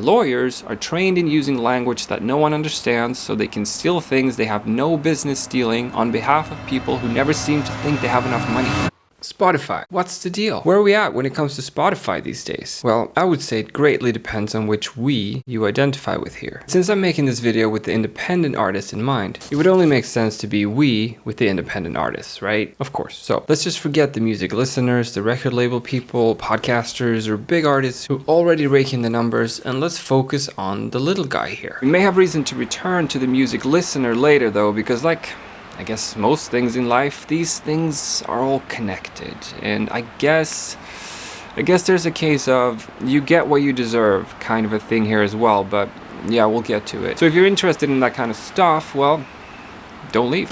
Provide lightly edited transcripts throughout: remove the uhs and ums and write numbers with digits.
lawyers are trained in using language that no one understands so they can steal things they have no business stealing on behalf of people who never seem to think they have enough money. Spotify. What's the deal? Where are we at when it comes to Spotify these days? Well, I would say it greatly depends on which we you identify with here. Since I'm making this video with the independent artist in mind, it would only make sense to be we with the independent artists, right? Of course. So let's just forget the music listeners, the record label people, podcasters, or big artists who already rake in the numbers, and let's focus on the little guy here. We may have reason to return to the music listener later though, because I guess most things in life, these things are all connected. And I guess there's a case of you get what you deserve kind of a thing here as well, but yeah, we'll get to it. So if you're interested in that kind of stuff, well, don't leave.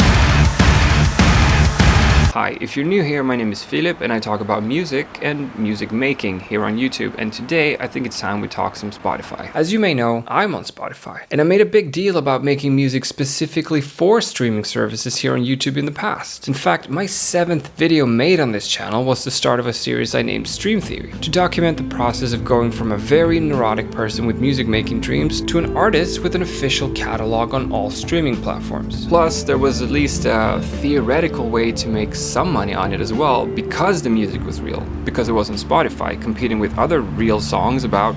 Hi, if you're new here, my name is Philip and I talk about music and music making here on YouTube, and today I think it's time we talk some Spotify. As you may know, I'm on Spotify, and I made a big deal about making music specifically for streaming services here on YouTube in the past. In fact, my 7th video made on this channel was the start of a series I named Stream Theory, to document the process of going from a very neurotic person with music making dreams to an artist with an official catalog on all streaming platforms. Plus, there was at least a theoretical way to make some money on it as well, because the music was real, because it was on Spotify, competing with other real songs about,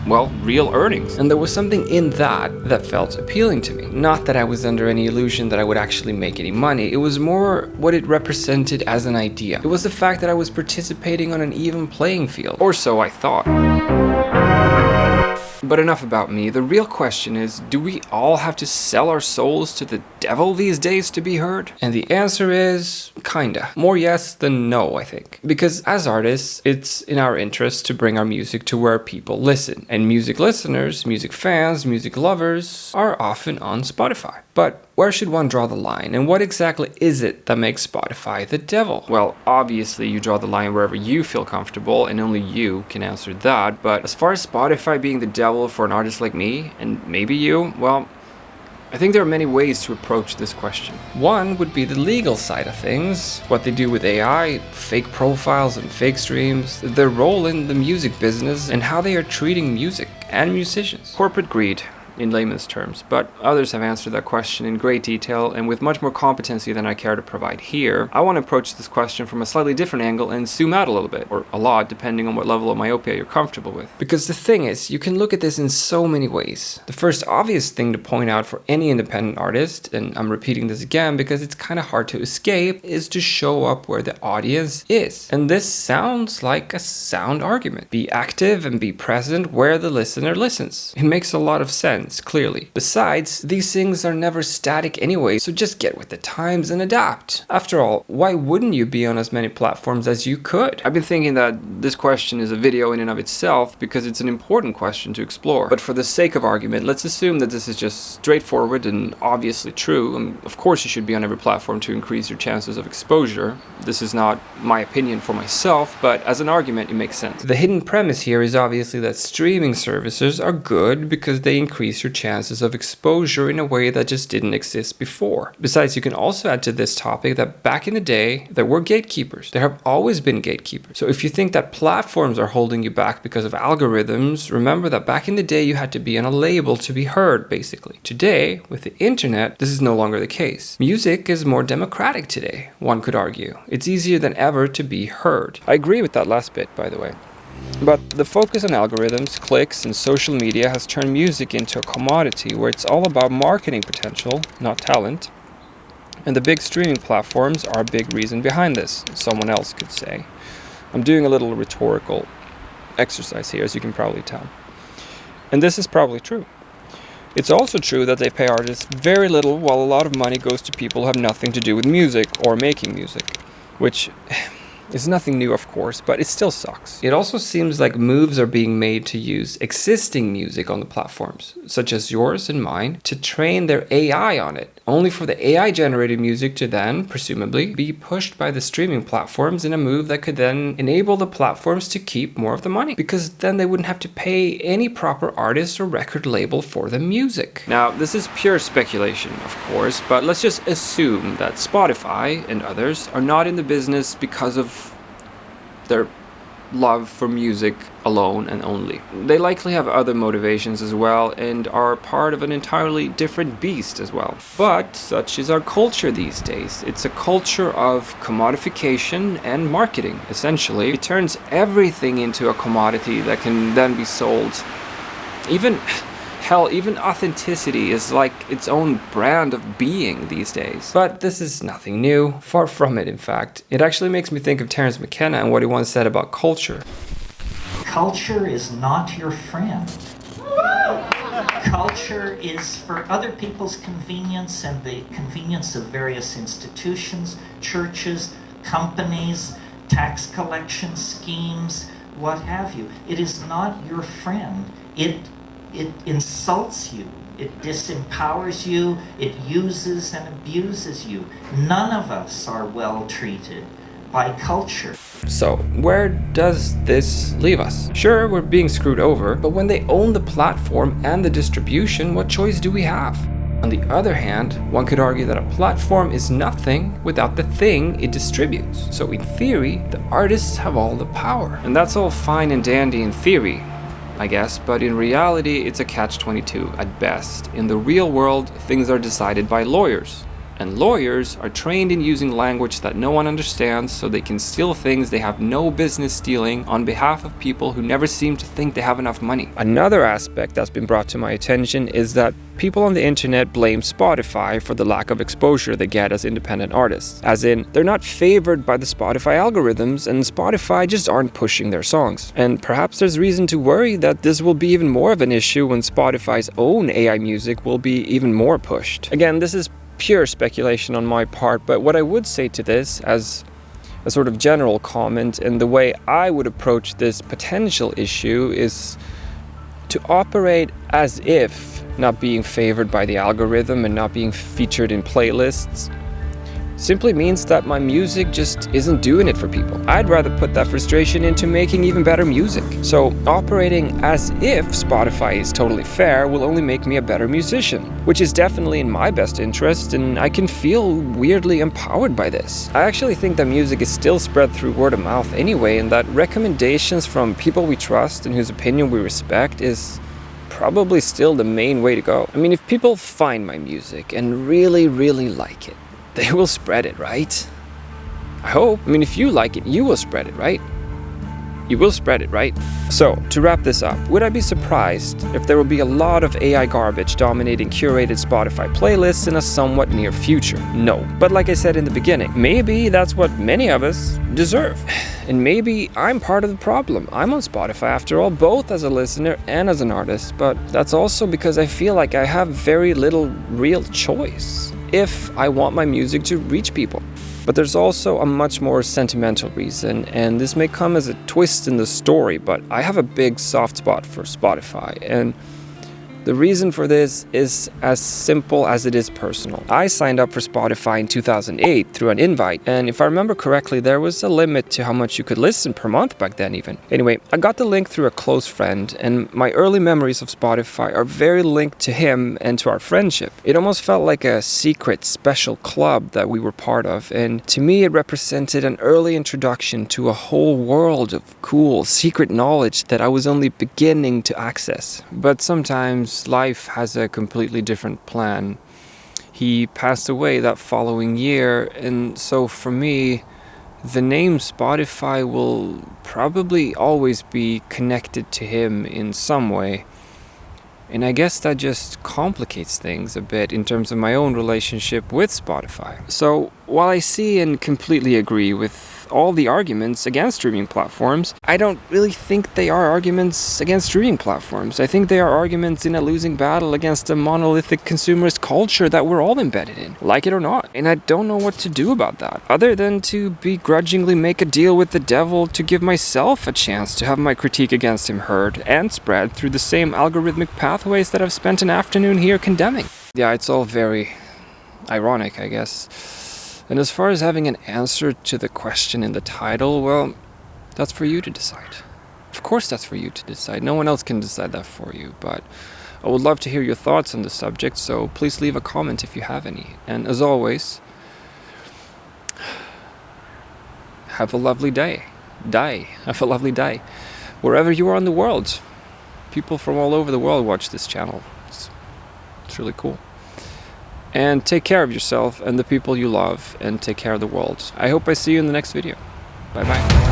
well, real earnings. And there was something in that felt appealing to me. Not that I was under any illusion that I would actually make any money, it was more what it represented as an idea. It was the fact that I was participating on an even playing field, or so I thought. But enough about me. The real question is, do we all have to sell our souls to the devil these days to be heard? And the answer is, kinda. More yes than no, I think. Because as artists, it's in our interest to bring our music to where people listen. And music listeners, music fans, music lovers are often on Spotify. But where should one draw the line? And what exactly is it that makes Spotify the devil? Well, obviously you draw the line wherever you feel comfortable, and only you can answer that. But as far as Spotify being the devil for an artist like me, and maybe you, well, I think there are many ways to approach this question. One would be the legal side of things, what they do with AI, fake profiles and fake streams, their role in the music business, and how they are treating music and musicians. Corporate greed, in layman's terms, but others have answered that question in great detail and with much more competency than I care to provide here. I want to approach this question from a slightly different angle and zoom out a little bit, or a lot, depending on what level of myopia you're comfortable with. Because the thing is, you can look at this in so many ways. The first obvious thing to point out for any independent artist, and I'm repeating this again because it's kind of hard to escape, is to show up where the audience is. And this sounds like a sound argument. Be active and be present where the listener listens. It makes a lot of sense. Clearly. Besides, these things are never static anyway, so just get with the times and adapt. After all, why wouldn't you be on as many platforms as you could? I've been thinking that this question is a video in and of itself because it's an important question to explore. But for the sake of argument, let's assume that this is just straightforward and obviously true. And of course you should be on every platform to increase your chances of exposure. This is not my opinion for myself, but as an argument it makes sense. The hidden premise here is obviously that streaming services are good because they increase your chances of exposure in a way that just didn't exist before. Besides, you can also add to this topic that back in the day, there were gatekeepers. There have always been gatekeepers. So if you think that platforms are holding you back because of algorithms, remember that back in the day, you had to be on a label to be heard, basically. Today, with the internet, this is no longer the case. Music is more democratic today, one could argue. It's easier than ever to be heard. I agree with that last bit, by the way. But the focus on algorithms, clicks, and social media has turned music into a commodity where it's all about marketing potential, not talent. And the big streaming platforms are a big reason behind this, someone else could say. I'm doing a little rhetorical exercise here, as you can probably tell. And this is probably true. It's also true that they pay artists very little, while a lot of money goes to people who have nothing to do with music or making music, which It's nothing new, of course, but it still sucks. It also seems like moves are being made to use existing music on the platforms, such as yours and mine, to train their AI on it, only for the AI-generated music to then, presumably, be pushed by the streaming platforms in a move that could then enable the platforms to keep more of the money, because then they wouldn't have to pay any proper artist or record label for the music. Now, this is pure speculation, of course, but let's just assume that Spotify and others are not in the business because of their love for music alone and only. They likely have other motivations as well and are part of an entirely different beast as well. But such is our culture these days. It's a culture of commodification and marketing, essentially. It turns everything into a commodity that can then be sold. Even authenticity is like its own brand of being these days. But this is nothing new. Far from it, in fact. It actually makes me think of Terence McKenna and what he once said about culture. Culture is not your friend. Culture is for other people's convenience and the convenience of various institutions, churches, companies, tax collection schemes, what have you. It is not your friend. It insults you, it disempowers you, it uses and abuses you. None of us are well treated by culture. So, where does this leave us? Sure, we're being screwed over, but when they own the platform and the distribution, what choice do we have? On the other hand, one could argue that a platform is nothing without the thing it distributes. So in theory, the artists have all the power. And that's all fine and dandy in theory, I guess, but in reality, it's a catch-22 at best. In the real world, things are decided by lawyers. And lawyers are trained in using language that no one understands so they can steal things they have no business stealing on behalf of people who never seem to think they have enough money. Another aspect that's been brought to my attention is that people on the internet blame Spotify for the lack of exposure they get as independent artists. As in, they're not favored by the Spotify algorithms and Spotify just aren't pushing their songs. And perhaps there's reason to worry that this will be even more of an issue when Spotify's own AI music will be even more pushed. Again, this is pure speculation on my part, but what I would say to this as a sort of general comment and the way I would approach this potential issue is to operate as if not being favored by the algorithm and not being featured in playlists simply means that my music just isn't doing it for people. I'd rather put that frustration into making even better music. So operating as if Spotify is totally fair will only make me a better musician, which is definitely in my best interest, and I can feel weirdly empowered by this. I actually think that music is still spread through word of mouth anyway, and that recommendations from people we trust and whose opinion we respect is probably still the main way to go. I mean, if people find my music and really, really like it, they will spread it, right? I hope. I mean, if you like it, you will spread it, right? You will spread it, right? So, to wrap this up, would I be surprised if there will be a lot of AI garbage dominating curated Spotify playlists in a somewhat near future? No. But like I said in the beginning, maybe that's what many of us deserve. And maybe I'm part of the problem. I'm on Spotify after all, both as a listener and as an artist, but that's also because I feel like I have very little real choice if I want my music to reach people. But there's also a much more sentimental reason, and this may come as a twist in the story, but I have a big soft spot for Spotify, and the reason for this is as simple as it is personal. I signed up for Spotify in 2008 through an invite, and if I remember correctly, there was a limit to how much you could listen per month back then even. Anyway, I got the link through a close friend, and my early memories of Spotify are very linked to him and to our friendship. It almost felt like a secret, special club that we were part of, and to me it represented an early introduction to a whole world of cool, secret knowledge that I was only beginning to access. But sometimes life has a completely different plan. He passed away that following year, and so for me, the name Spotify will probably always be connected to him in some way. And I guess that just complicates things a bit in terms of my own relationship with Spotify. So while I see and completely agree with all the arguments against streaming platforms, I don't really think they are arguments against streaming platforms. I think they are arguments in a losing battle against a monolithic consumerist culture that we're all embedded in, like it or not. And I don't know what to do about that, other than to begrudgingly make a deal with the devil to give myself a chance to have my critique against him heard and spread through the same algorithmic pathways that I've spent an afternoon here condemning. Yeah, it's all very ironic, I guess. And as far as having an answer to the question in the title, well, that's for you to decide. Of course that's for you to decide. No one else can decide that for you, but I would love to hear your thoughts on the subject, so please leave a comment if you have any. And as always, have a lovely day. day. Have a lovely day. Wherever you are in the world. People from all over the world watch this channel. It's really cool. And take care of yourself and the people you love, and take care of the world. I hope I see you in the next video. Bye bye.